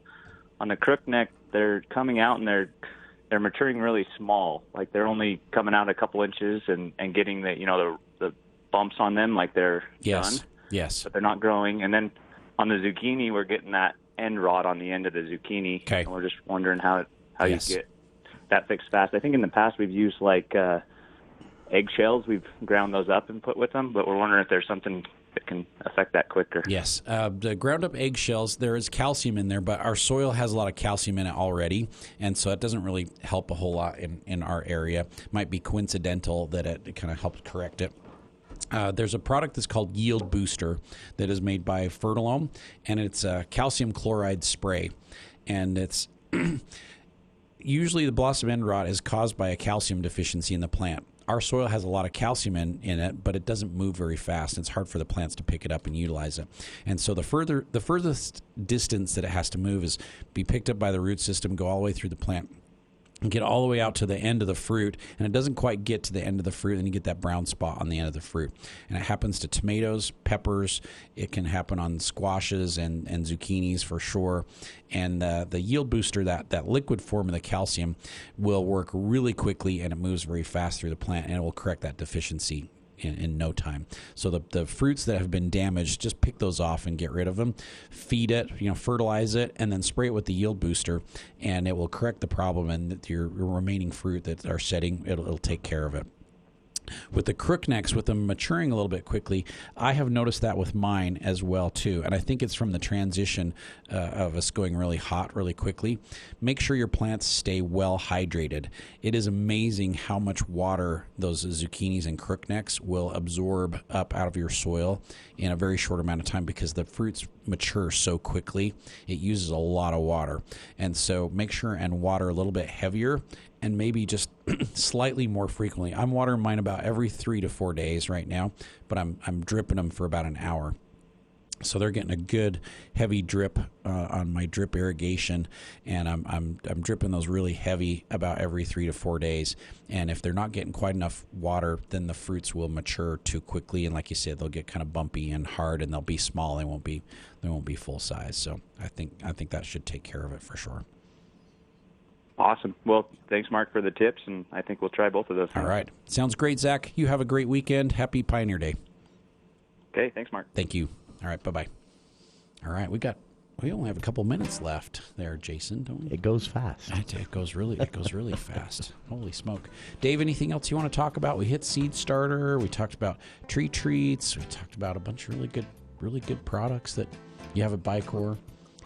On the crookneck, they're coming out and they're maturing really small. Like they're only coming out a couple inches and getting the bumps on them like they're done. Yes. But they're not growing. And then on the zucchini, we're getting that end rot on the end of the zucchini. Okay. And we're just wondering how you get that fixed fast. I think in the past we've used like eggshells. We've ground those up and put with them, but we're wondering if there's something that can affect that quicker. Yes. The ground up eggshells, there is calcium in there, but our soil has a lot of calcium in it already, and so it doesn't really help a whole lot in our area. Might be coincidental that it kind of helps correct it. There's a product that's called Yield Booster that is made by Fertilome, and it's a calcium chloride spray, and it's usually the blossom end rot is caused by a calcium deficiency in the plant. Our soil has a lot of calcium in it, but it doesn't move very fast. It's hard for the plants to pick it up and utilize it. And so the furthest distance that it has to move is be picked up by the root system, go all the way through the plant, and get all the way out to the end of the fruit, and it doesn't quite get to the end of the fruit, and you get that brown spot on the end of the fruit. And it happens to tomatoes, peppers. It can happen on squashes and zucchinis for sure. And the Yield Booster, that liquid form of the calcium, will work really quickly, and it moves very fast through the plant, and it will correct that deficiency in no time. So the fruits that have been damaged, just pick those off and get rid of them. Feed it, fertilize it, and then spray it with the Yield Booster, and it will correct the problem. And your remaining fruit that are setting, it'll take care of it. With the crooknecks, with them maturing a little bit quickly, I have noticed that with mine as well too, and I think it's from the transition of us going really hot really quickly. Make sure your plants stay well hydrated. It is amazing how much water those zucchinis and crooknecks will absorb up out of your soil in a very short amount of time because the fruits mature so quickly. It uses a lot of water, and so make sure and water a little bit heavier and maybe just slightly more frequently. I'm watering mine about every 3 to 4 days right now, but I'm dripping them for about an hour. So they're getting a good heavy drip on my drip irrigation, and I'm dripping those really heavy about every 3 to 4 days. And if they're not getting quite enough water, then the fruits will mature too quickly, and like you said, they'll get kind of bumpy and hard, and they'll be small. They won't be full size. So I think that should take care of it for sure. Awesome. Well, thanks, Mark, for the tips, and I think we'll try both of those. All right. Sounds great, Zach. You have a great weekend. Happy Pioneer Day. Okay, thanks, Mark. Thank you. All right, bye-bye. All right, we only have a couple minutes left there, Jason, don't we? It goes fast. It goes really fast. Holy smoke. Dave, anything else you want to talk about? We hit seed starter. We talked about tree treats. We talked about a bunch of really good products that you have at Bicor.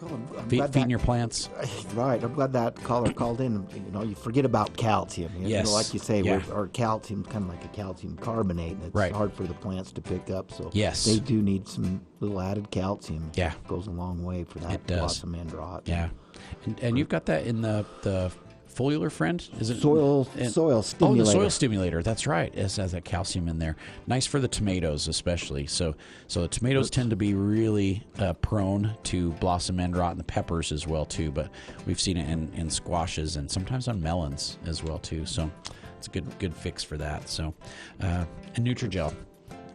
Well, feeding your plants. Right. I'm glad that caller called in. You forget about calcium. Yes. Like you say, our calcium's kind of like a calcium carbonate, and it's hard for the plants to pick up. So they do need some little added calcium. Yeah. It goes a long way for that blossom end rot. Yeah. And you've got that in the foliar friend? Is it soil stimulator? Oh, the soil stimulator. That's right. It has that calcium in there. Nice for the tomatoes, especially. So the tomatoes tend to be really prone to blossom end rot, and the peppers as well too. But we've seen it in squashes and sometimes on melons as well too. So it's a good fix for that. So and Nutrigel.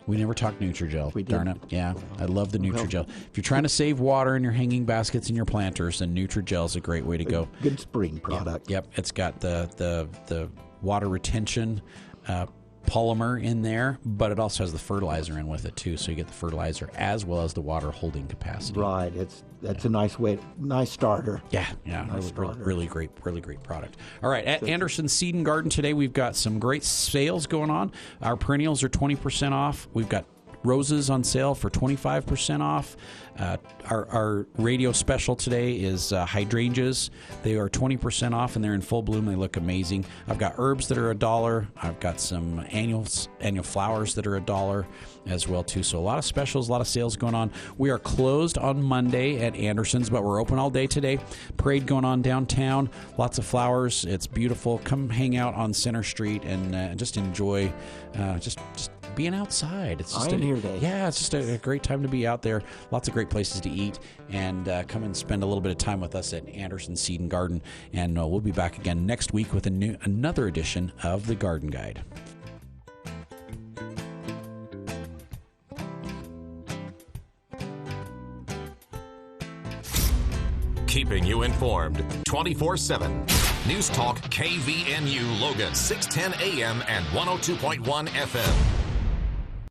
We never talked Nutrigel. Darn it. Yeah, I love the Nutrigel. If you're trying to save water in your hanging baskets and your planters, then Nutrigel is a great way to go. Good spring product. Yep. It's got the water retention polymer in there, but it also has the fertilizer in with it too, so you get the fertilizer as well as the water holding capacity. Right. That's a nice starter. Yeah, Nice it's starter. really great product. All right, at Anderson Seed and Garden today, we've got some great sales going on. Our perennials are 20% off. We've got roses on sale for 25% off. Our radio special today is hydrangeas. They are 20% off, and they're in full bloom. They look amazing. I've got herbs that are $1. I've got some annual flowers that are $1 as well too. So a lot of specials, a lot of sales going on. We are closed on Monday at Anderson's, but we're open all day today. Parade going on downtown. Lots of flowers. It's beautiful. Come hang out on Center Street and just enjoy just being outside. It's just Here day. Yeah, it's just a great time to be out there. Lots of great places to eat, and come and spend a little bit of time with us at Anderson Seed and Garden. And we'll be back again next week with another edition of the Garden Guide. Keeping you informed 24/7. News Talk KVNU Logan, 610 AM and 102.1 FM.